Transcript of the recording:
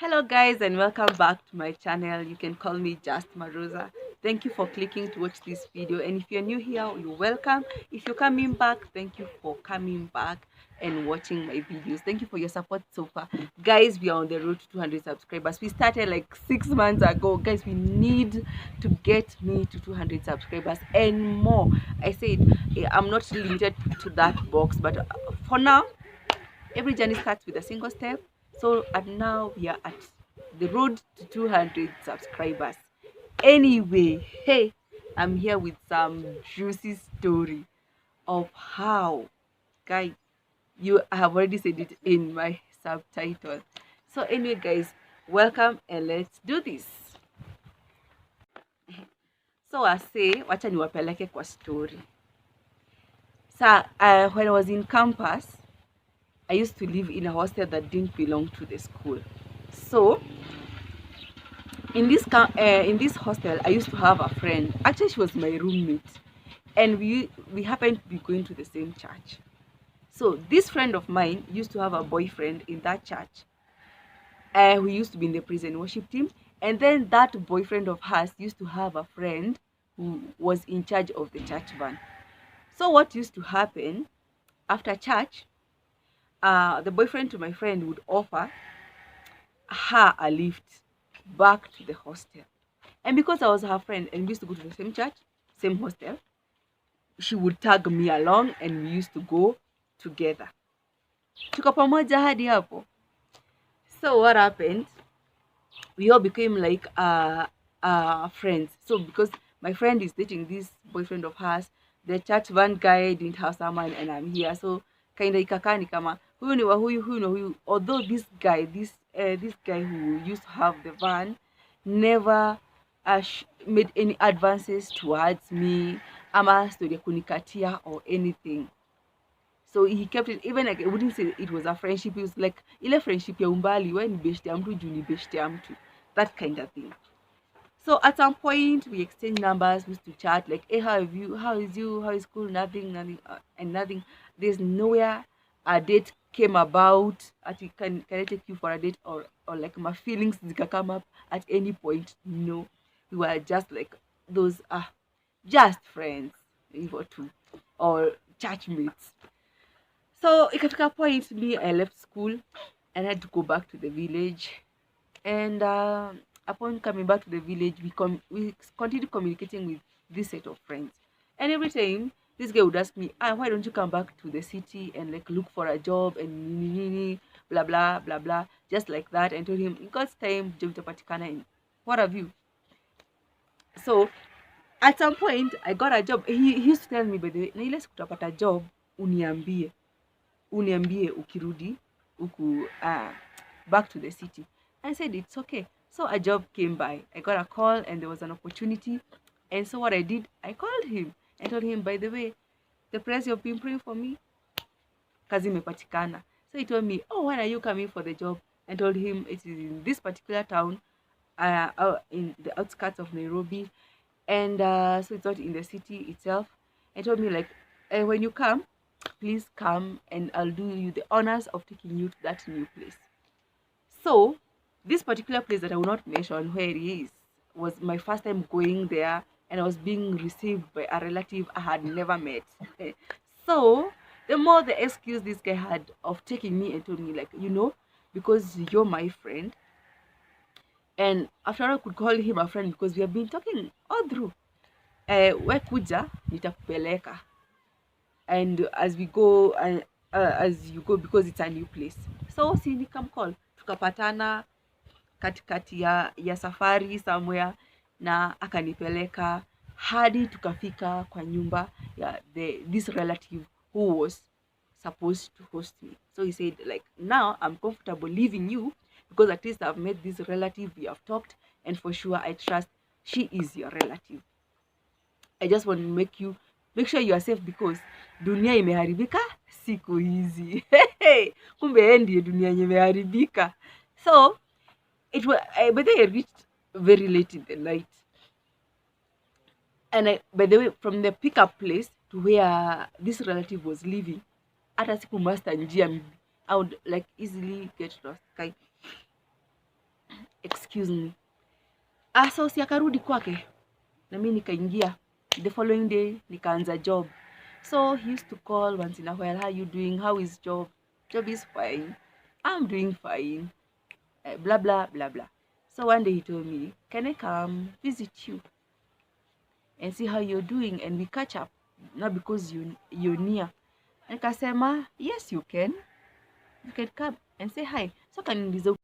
Hello guys and welcome back to my channel. You can call me Just Marosa. Thank you for clicking to watch this video, and if you're new here, you're welcome. If you're coming back, thank you for coming back and watching my videos. Thank you for your support so far. Guys, we are on the road to 200 subscribers. We started like 6 months ago. Guys, we need to get me to 200 subscribers and more. I said I'm not limited to that box, but for now every journey starts with a single step. So and now we are at the road to 200 subscribers. Anyway, hey, I'm here with some juicy story of how, guys, you have already said it in my subtitle. So anyway, guys, welcome and let's do this. So I say, wacha niwapeleke kwa story. So when I was in campus, I used to live in a hostel that didn't belong to the school. So in this hostel, I used to have a friend. Actually, she was my roommate, and we happened to be going to the same church. So this friend of mine used to have a boyfriend in that church, who used to be in the praise and worship team. And then that boyfriend of hers used to have a friend who was in charge of the church van. So what used to happen after church? The boyfriend to my friend would offer her a lift back to the hostel. And because I was her friend and we used to go to the same church, same hostel, she would tag me along and we used to go together. Tuko pamoja hadi hapo. So what happened? We all became like friends. So because my friend is dating this boyfriend of hers, the church van guy didn't have someone and I'm here. So kinda ikakaa ni kama huyu ni wa huyu ni wa huyu. Although this guy who used to have the van never made any advances towards me ama story ya kunikatia or anything. So he kept it, even like I wouldn't say it was a friendship, it was like ile friendship ya umbali when beshte ya mtu juu ni beshte ya mtu, that kind of thing. So at some point we exchanged numbers, we used to chat like, hey, how is school, nothing, and nothing. There's nowhere a date came about at can I take you for a date, or like my feelings zika come up at any point. No, we were just like those just friends, hivyo tu, or church mates. So ikafika point me, I left school and I had to go back to the village. And upon coming back to the village, we continued communicating with this set of friends. And every time this guy would ask me, why don't you come back to the city and like look for a job and blah blah blah blah, just like that. And told him, in God's time, job itapatikana in what have you. So at some point I got a job. He used to tell me, by the way, na ile siku utapata job uniambie ukirudi uku back to the city. I said it's okay. So a job came by. I got a call and there was an opportunity. And so what I did, I called him and told him, by the way, the price you've been praying for me, kazi imepatikana. So he told me, oh, when are you coming for the job? And told him it is in this particular town, in the outskirts of Nairobi. And so it's not in the city itself. And told me like, when you come, please come and I'll do you the honors of taking you to that new place. So this particular place that I will not mention where it is was my first time going there, and I was being received by a relative I had never met. So the more the excuse this guy had of taking me and told me like, because you're my friend, and after all, I could call him a friend because we have been talking all through. We kuja nitakupeleka, and as we go and as you go, because it's a new place. So si nikamcall, tukapatana katikati ya safari somewhere, na akanipeleka hadi tukafika kwa nyumba ya this relative who was supposed to host me. So he said like, now I'm comfortable leaving you because at least I've met this relative, we have talked, and for sure I trust she is your relative. I just want to make sure you are safe because dunia imeharibika siku hizi. Kumbe yeye ndiye dunia imeharibika. So it was, by the way, I reached very late in the night. And by the way, from the pickup place to where this relative was living, hata siku master njia, I would like easily get lost. Okay? excuse me. So si akarudi kwake na mimi nikaingia. The following day nikaanza job. So he used to call once in a while, how you doing, how is job? Job is fine, I'm doing fine, blah blah blah blah. So one day he told me, can I come visit you and see how you're doing and we catch up, not because you're near. Nikasema yes, you can come and say hi. So kaniuliza